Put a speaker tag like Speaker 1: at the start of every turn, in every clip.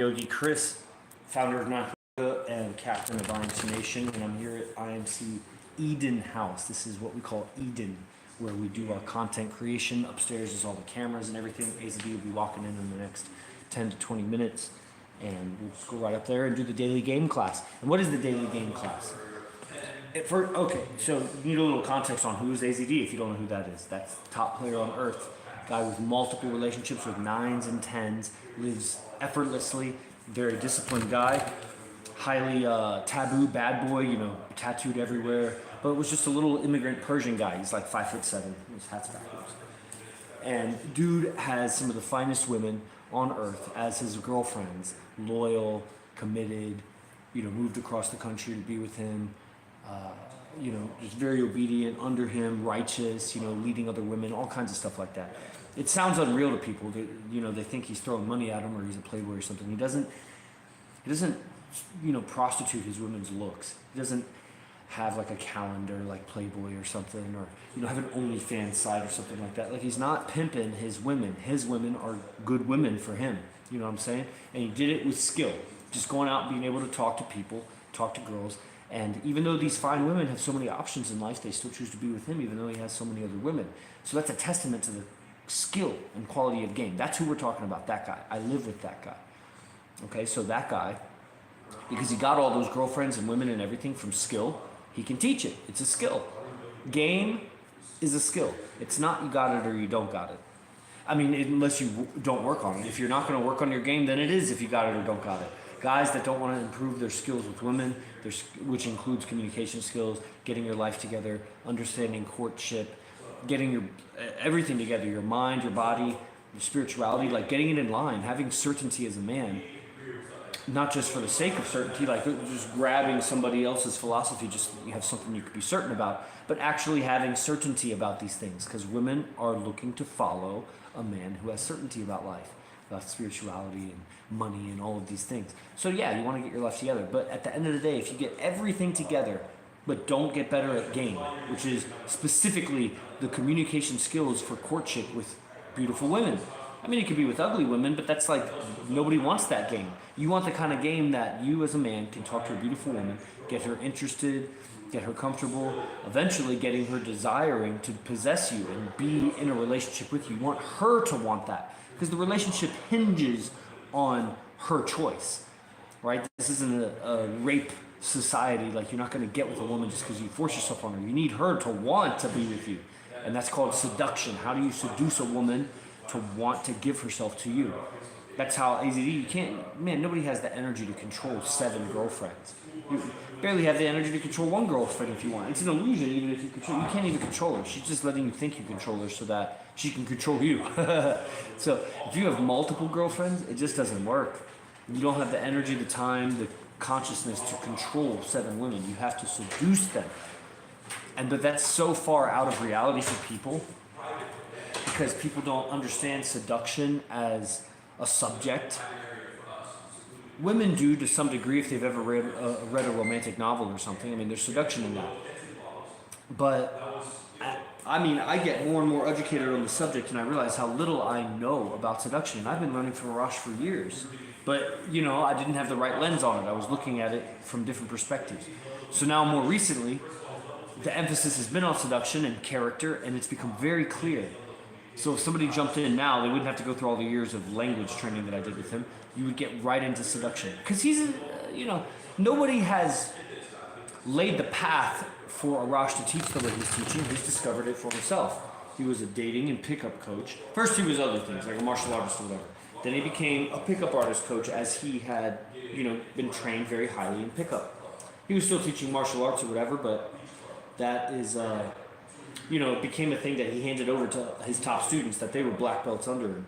Speaker 1: Yogi Chris, founder of Not Yoga and captain of IMC Nation, and I'm here at IMC Eden House. This is what we call Eden, where we do our content creation. Upstairs is all the cameras and everything. AZD will be walking in the next 10 to 20 minutes, and we'll just go right up there and do the daily game class. And what is the daily game class? Okay, so you need a little context on who is AZD if you don't know who that is. That's the top player on earth. Guy with multiple relationships with 9s and 10s, lives effortlessly, very disciplined guy, highly taboo bad boy, tattooed everywhere, but was just a little immigrant Persian guy. He's like 5'7", his hat's backwards. And dude has some of the finest women on earth as his girlfriends, loyal, committed, moved across the country to be with him, just very obedient under him, righteous, leading other women, all kinds of stuff like that. It sounds unreal to people. They think he's throwing money at him or he's a playboy or something. He doesn't, prostitute his women's looks. He doesn't have like a calendar like Playboy or something, or, have an OnlyFans site or something like that. Like, he's not pimping his women. His women are good women for him. You know what I'm saying? And he did it with skill. Just going out and being able to talk to people, talk to girls. And even though these fine women have so many options in life, they still choose to be with him, even though he has so many other women. So that's a testament to the skill and quality of game. That's who we're talking about, that guy. I live with that guy. Okay, so that guy, because he got all those girlfriends and women and everything from skill, he can teach it. It's a skill. Game is a skill. It's not you got it or you don't got it. I mean, unless you don't work on it. If you're not going to work on your game, then it is if you got it or don't got it. Guys that don't want to improve their skills with women, which includes communication skills, getting your life together, understanding courtship, getting your everything together, your mind, your body, your spirituality, like getting it in line, having certainty as a man, not just for the sake of certainty, like just grabbing somebody else's philosophy, just you have something you could be certain about, but actually having certainty about these things, because women are looking to follow a man who has certainty about life, about spirituality and money and all of these things. So yeah, you want to get your life together, but at the end of the day, if you get everything together but don't get better at game, which is specifically the communication skills for courtship with beautiful women. I mean, it could be with ugly women, but that's like, nobody wants that game. You want the kind of game that you as a man can talk to a beautiful woman, get her interested, get her comfortable, eventually getting her desiring to possess you and be in a relationship with you. You want her to want that, because the relationship hinges on her choice, right? This isn't a rape society. Like, you're not going to get with a woman just because you force yourself on her. You need her to want to be with you, and that's called seduction. How do you seduce a woman to want to give herself to you? That's how AZD, nobody has the energy to control 7 girlfriends. You barely have the energy to control 1 girlfriend if you want. It's an illusion. Even if you can't even control her. She's just letting you think you control her so that she can control you. So if you have multiple girlfriends, it just doesn't work. You don't have the energy, the time, the consciousness to control 7 women. You have to seduce them. But that's so far out of reality for people, because people don't understand seduction as a subject. Women do to some degree if they've ever read a romantic novel or something. I mean, there's seduction in that. But I get more and more educated on the subject, and I realize how little I know about seduction. And I've been learning from Arash for years. But, I didn't have the right lens on it. I was looking at it from different perspectives. So now, more recently, the emphasis has been on seduction and character, and it's become very clear. So if somebody jumped in now, they wouldn't have to go through all the years of language training that I did with him. You would get right into seduction. Because he's, nobody has laid the path for Arash to teach the way he's teaching. He's discovered it for himself. He was a dating and pickup coach. First he was other things, like a martial artist or whatever. Then he became a pickup artist coach as he had, been trained very highly in pickup. He was still teaching martial arts or whatever, but that is, it became a thing that he handed over to his top students, that they were black belts under him.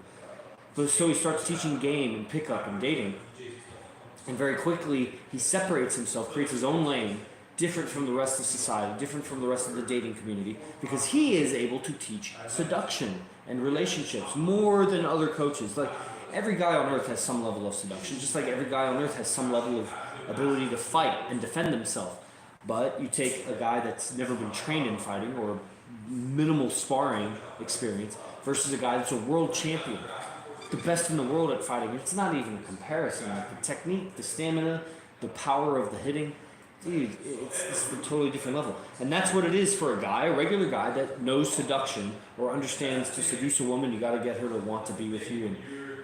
Speaker 1: But so he starts teaching game and pickup and dating. And very quickly, he separates himself, creates his own lane, different from the rest of society, different from the rest of the dating community, because he is able to teach seduction and relationships more than other coaches. Like, every guy on earth has some level of seduction, just like every guy on earth has some level of ability to fight and defend himself. But you take a guy that's never been trained in fighting or minimal sparring experience versus a guy that's a world champion. the best in the world at fighting. It's not even a comparison. Like the technique, the stamina, the power of the hitting, dude, it's a totally different level. And that's what it is for a guy, a regular guy that knows seduction or understands to seduce a woman. You got to get her to want to be with you. And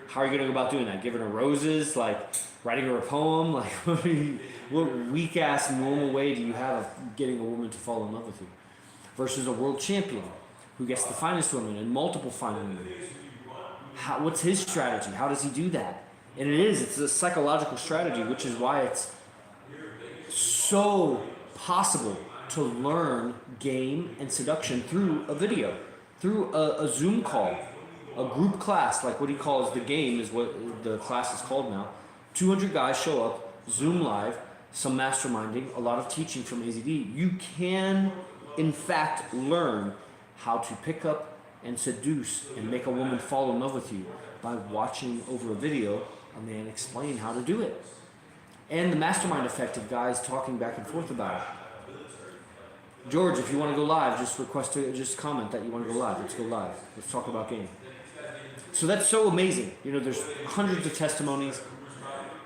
Speaker 1: how are you going to go about doing that? Giving her roses, like writing her a poem, like what weak ass normal way do you have of getting a woman to fall in love with you? Versus a world champion who gets the finest women and multiple fine women. What's his strategy? How does he do that? And it's a psychological strategy, which is why it's so possible to learn game and seduction through a video, through a Zoom call, a group class, like what he calls the game is what the class is called now. 200 guys show up, Zoom live, some masterminding, a lot of teaching from AZD. You can, in fact, learn how to pick up and seduce and make a woman fall in love with you by watching over a video a man explain how to do it. And the mastermind effect of guys talking back and forth about it. George, if you want to go live, just comment that you want to go live. Let's go live. Let's talk about game. So that's so amazing. You know, there's hundreds of testimonies,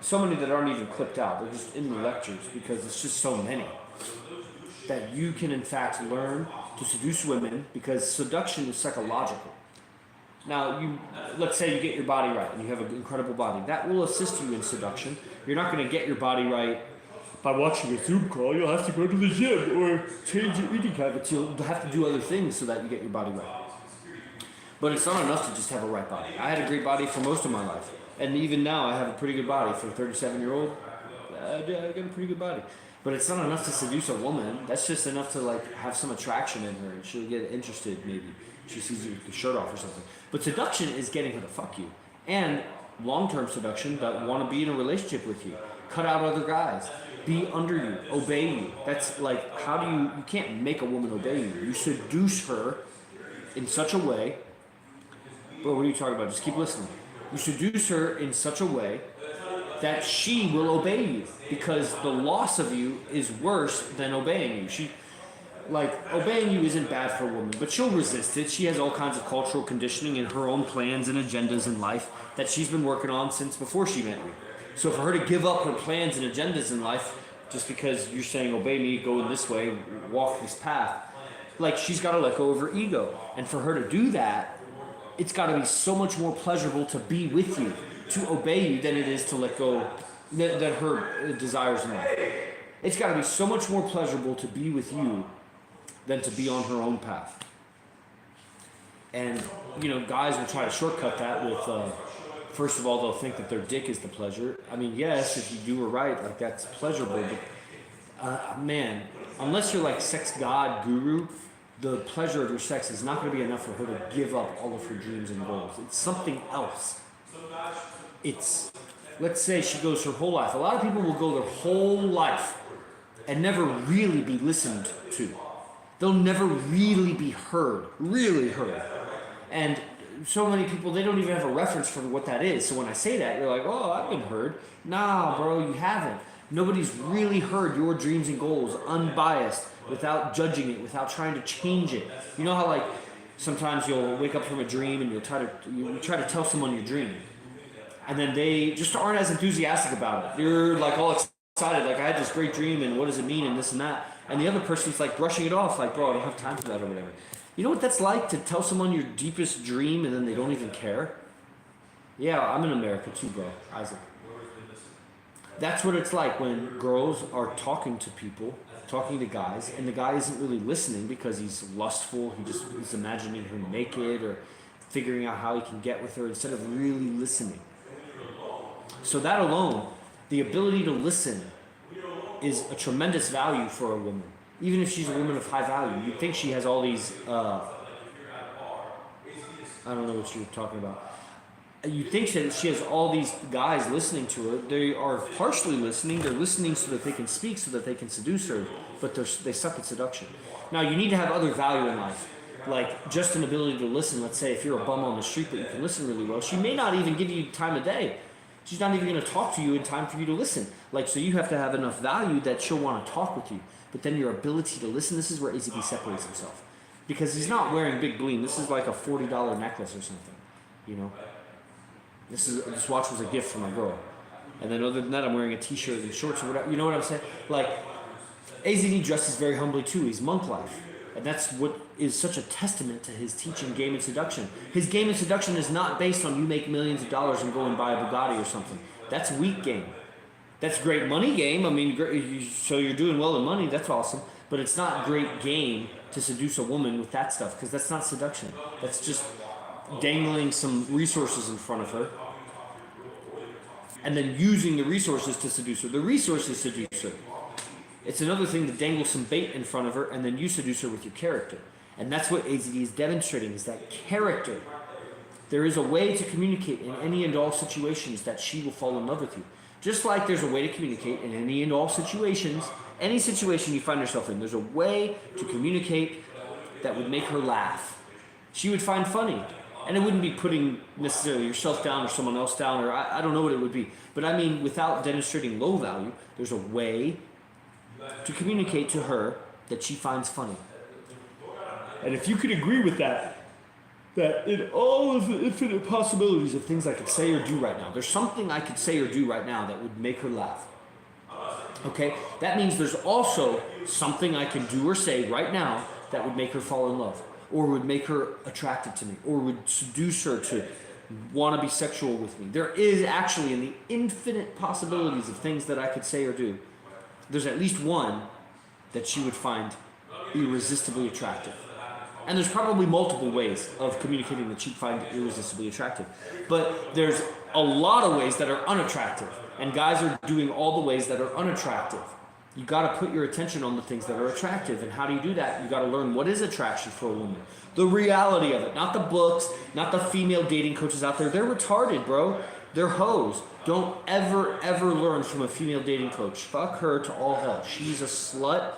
Speaker 1: so many that aren't even clipped out. They're just in the lectures because it's just so many that you can in fact learn to seduce women, because seduction is psychological. Now, let's say you get your body right and you have an incredible body. That will assist you in seduction. You're not going to get your body right by watching a Zoom call. You'll have to go to the gym or change your eating habits. You'll have to do other things so that you get your body right. But it's not enough to just have a right body. I had a great body for most of my life. And even now, I have a pretty good body. For a 37-year-old, I got a pretty good body. But it's not enough to seduce a woman. That's just enough to like have some attraction in her, and she'll get interested maybe. She sees you with the shirt off or something. But seduction is getting her to fuck you. And long-term seduction, that want to be in a relationship with you. Cut out other guys. Be under you. Obey you. That's like, how do you can't make a woman obey you. You seduce her in such a way. Bro, what are you talking about? Just keep listening. You seduce her in such a way that she will obey you, because the loss of you is worse than obeying you. Obeying you isn't bad for a woman, but she'll resist it. She has all kinds of cultural conditioning and her own plans and agendas in life that she's been working on since before she met you. So for her to give up her plans and agendas in life just because you're saying, obey me, go in this way, walk this path, like she's got to let go of her ego. And for her to do that, it's got to be so much more pleasurable to be with you, to obey you, than it is to let go, than her desires in life. It's got to be so much more pleasurable to be with you than to be on her own path. And, guys will try to shortcut that with, first of all, they'll think that their dick is the pleasure. I mean, yes, if you do her right, like that's pleasurable, but, man, unless you're like sex god guru, the pleasure of your sex is not going to be enough for her to give up all of her dreams and goals. It's something else. Let's say she goes her whole life. A lot of people will go their whole life and never really be listened to. They'll never really be heard, really heard. And so many people, they don't even have a reference for what that is. So when I say that, you're like, oh, I've been heard. Nah, bro, you haven't. Nobody's really heard your dreams and goals unbiased, without judging it, without trying to change it. You know how sometimes you'll wake up from a dream and you try to tell someone your dream, and then they just aren't as enthusiastic about it. You're like all excited, like I had this great dream and what does it mean and this and that, and the other person's like brushing it off, like, bro, I don't have time for that or whatever. You know what that's like, to tell someone your deepest dream and then they don't even care? Yeah, I'm in America too, bro, Isaac. That's what it's like when girls are talking to people, talking to guys, and the guy isn't really listening because he's lustful. He's imagining her naked or figuring out how he can get with her instead of really listening. So that alone, the ability to listen, is a tremendous value for a woman. Even if she's a woman of high value, you'd think she has all these, I don't know what you're talking about. You think that she has all these guys listening to her. They are partially listening. They're listening so that they can speak, so that they can seduce her, but they suck at seduction. Now, you need to have other value in life, like just an ability to listen. Let's say if you're a bum on the street, but you can listen really well, she may not even give you time of day. She's not even going to talk to you in time for you to listen. So you have to have enough value that she'll want to talk with you. But then your ability to listen, this is where AZD separates himself. Because he's not wearing big bling. This is like a $40 necklace or something, This watch was a gift from my girl. And then other than that, I'm wearing a t-shirt and shorts or whatever. You know what I'm saying? Like, AZD dresses very humbly too. He's monk life. And that's what is such a testament to his teaching Game and Seduction. His Game and Seduction is not based on you make millions of dollars and go and buy a Bugatti or something. That's weak game. That's great money game. I mean, so you're doing well in money. That's awesome. But it's not great game to seduce a woman with that stuff, because that's not seduction. That's just dangling some resources in front of her and then using the resources to seduce her. The resources seduce her. It's another thing to dangle some bait in front of her and then you seduce her with your character. And that's what AZD is demonstrating, is that character. There is a way to communicate in any and all situations that she will fall in love with you. Just like there's a way to communicate in any and all situations, any situation you find yourself in, there's a way to communicate that would make her laugh. She would find funny. And it wouldn't be putting necessarily yourself down or someone else down, or I don't know what it would be. But I mean, without demonstrating low value, there's a way to communicate to her that she finds funny. And if you could agree with that in all of the infinite possibilities of things I could say or do right now, there's something I could say or do right now that would make her laugh. Okay? That means there's also something I can do or say right now that would make her fall in love, or would make her attracted to me, or would seduce her to want to be sexual with me. There is actually, in the infinite possibilities of things that I could say or do, there's at least one that she would find irresistibly attractive. And there's probably multiple ways of communicating that she'd find irresistibly attractive. But there's a lot of ways that are unattractive. And guys are doing all the ways that are unattractive. You got to put your attention on the things that are attractive. And how do you do that? You got to learn what is attraction for a woman. The reality of it. Not the books, not the female dating coaches out there. They're retarded, bro. They're hoes. Don't ever, ever learn from a female dating coach. Fuck her to all hell. She's a slut,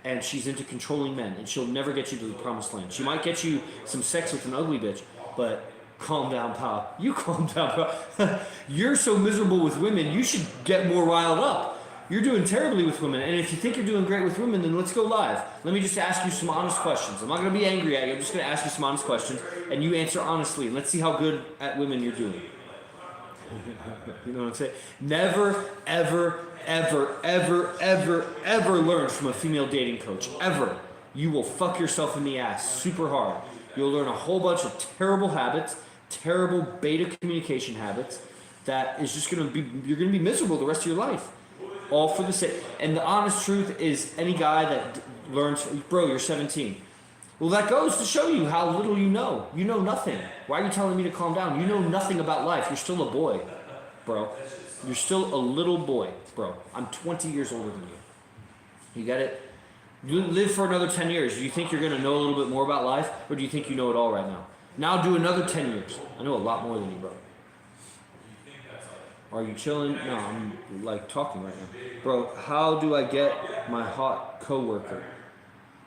Speaker 1: and she's into controlling men, and she'll never get you to the promised land. She might get you some sex with an ugly bitch, but calm down, pal. You calm down, pal. You're so miserable with women, you should get more riled up. You're doing terribly with women, and if you think you're doing great with women, then let's go live. Let me just ask you some honest questions. I'm not going to be angry at you. I'm just going to ask you some honest questions, and you answer honestly, and let's see how good at women you're doing. You know what I'm saying? Never, ever, ever, ever, ever, ever learn from a female dating coach. Ever. You will fuck yourself in the ass super hard. You'll learn a whole bunch of terrible habits, terrible beta communication habits that is just going to be, you're going to be miserable the rest of your life. All for the sake. And the honest truth is, any guy that learns, bro, you're 17. Well, that goes to show you how little you know. You know nothing. Why are you telling me to calm down? You know nothing about life. You're still a boy, bro. You're still a little boy, bro. I'm 20 years older than you. You get it? You live for another 10 years. Do you think you're going to know a little bit more about life, or do you think you know it all right now? Now do another 10 years. I know a lot more than you, bro. Are you chilling? No, I'm like talking right now. Bro, how do I get my hot coworker?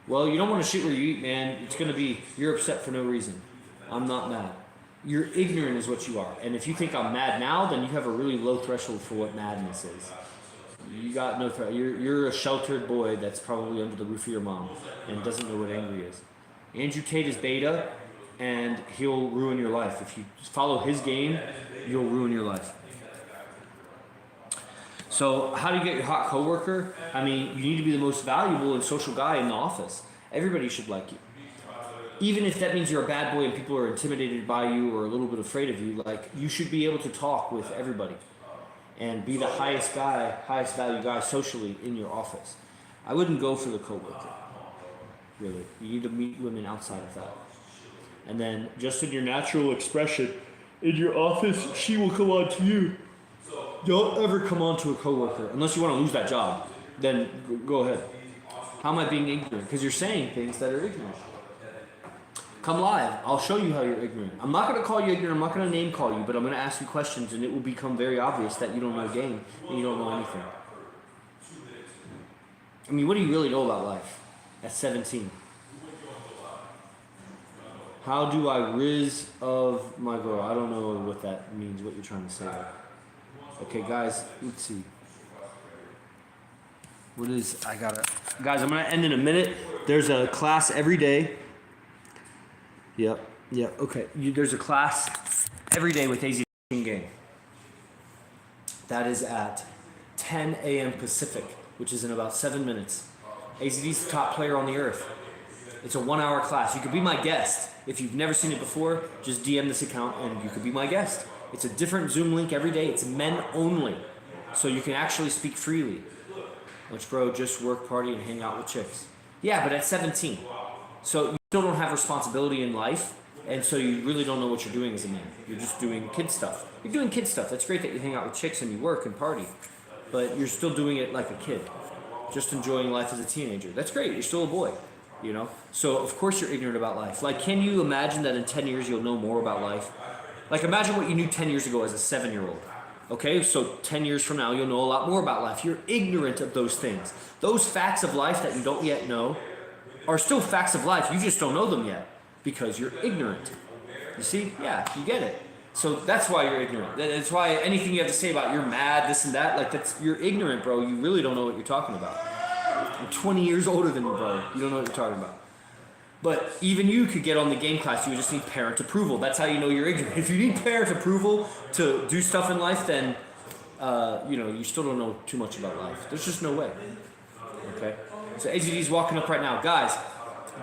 Speaker 1: Well, you don't want to shit where you eat, man. It's going to be, you're upset for no reason. I'm not mad. You're ignorant is what you are. And if you think I'm mad now, then you have a really low threshold for what madness is. You got no threat. You're a sheltered boy that's probably under the roof of your mom and doesn't know what angry is. Andrew Tate is beta, and he'll ruin your life. If you follow his game, you'll ruin your life. So how do you get your hot coworker? I mean, you need to be the most valuable and social guy in the office. Everybody should like you. Even if that means you're a bad boy and people are intimidated by you or a little bit afraid of you, like, you should be able to talk with everybody and be the highest value guy socially in your office. I wouldn't go for the coworker, really. You need to meet women outside of that. And then just in your natural expression, in your office, she will come on to you. Don't ever come on to a coworker unless you want to lose that job. Then go ahead. How am I being ignorant? Because you're saying things that are ignorant. Come live. I'll show you how you're ignorant. I'm not going to call you ignorant. I'm not going to name call you, but I'm going to ask you questions, and it will become very obvious that you don't know game and you don't know anything. I mean, what do you really know about life at 17? How do I rise of my girl? I don't know what that means, what you're trying to say there. Okay, guys, let's see. Guys, I'm going to end in a minute. There's a class every day. Yep, okay. There's a class every day with AZD game. That is at 10 a.m. Pacific, which is in about 7 minutes. AZD's the top player on the earth. It's a 1-hour class. You could be my guest. If you've never seen it before, just DM this account and you could be my guest. It's a different Zoom link every day. It's men only. So you can actually speak freely. Which, bro, just work, party, and hang out with chicks. Yeah, but at 17. So you still don't have responsibility in life, and so you really don't know what you're doing as a man. You're just doing kid stuff. You're doing kid stuff. That's great that you hang out with chicks and you work and party, but you're still doing it like a kid. Just enjoying life as a teenager. That's great. You're still a boy, you know? So, of course you're ignorant about life. Like, can you imagine that in 10 years you'll know more about life? Like, imagine what you knew 10 years ago as a 7-year-old. Okay, so 10 years from now, you'll know a lot more about life. You're ignorant of those things. Those facts of life that you don't yet know are still facts of life. You just don't know them yet because you're ignorant. You see? Yeah, you get it. So that's why you're ignorant. That's why anything you have to say about you're mad, this and that, like you're ignorant, bro. You really don't know what you're talking about. I'm 20 years older than you, bro. You don't know what you're talking about. But even you could get on the game class. You just need parent approval. That's how you know you're ignorant. If you need parent approval to do stuff in life, then you still don't know too much about life. There's just no way. Okay. So AZD's walking up right now, guys.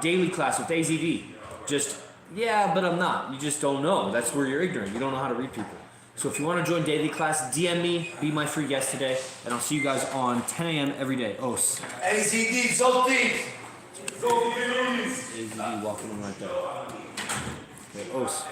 Speaker 1: Daily class with AZD. Just but I'm not. You just don't know. That's where you're ignorant. You don't know how to read people. So if you want to join daily class, DM me. Be my free guest today, and I'll see you guys on 10 a.m. every day. Os.
Speaker 2: AZD, Zolti!
Speaker 1: AZD walking in right there. Okay, Os.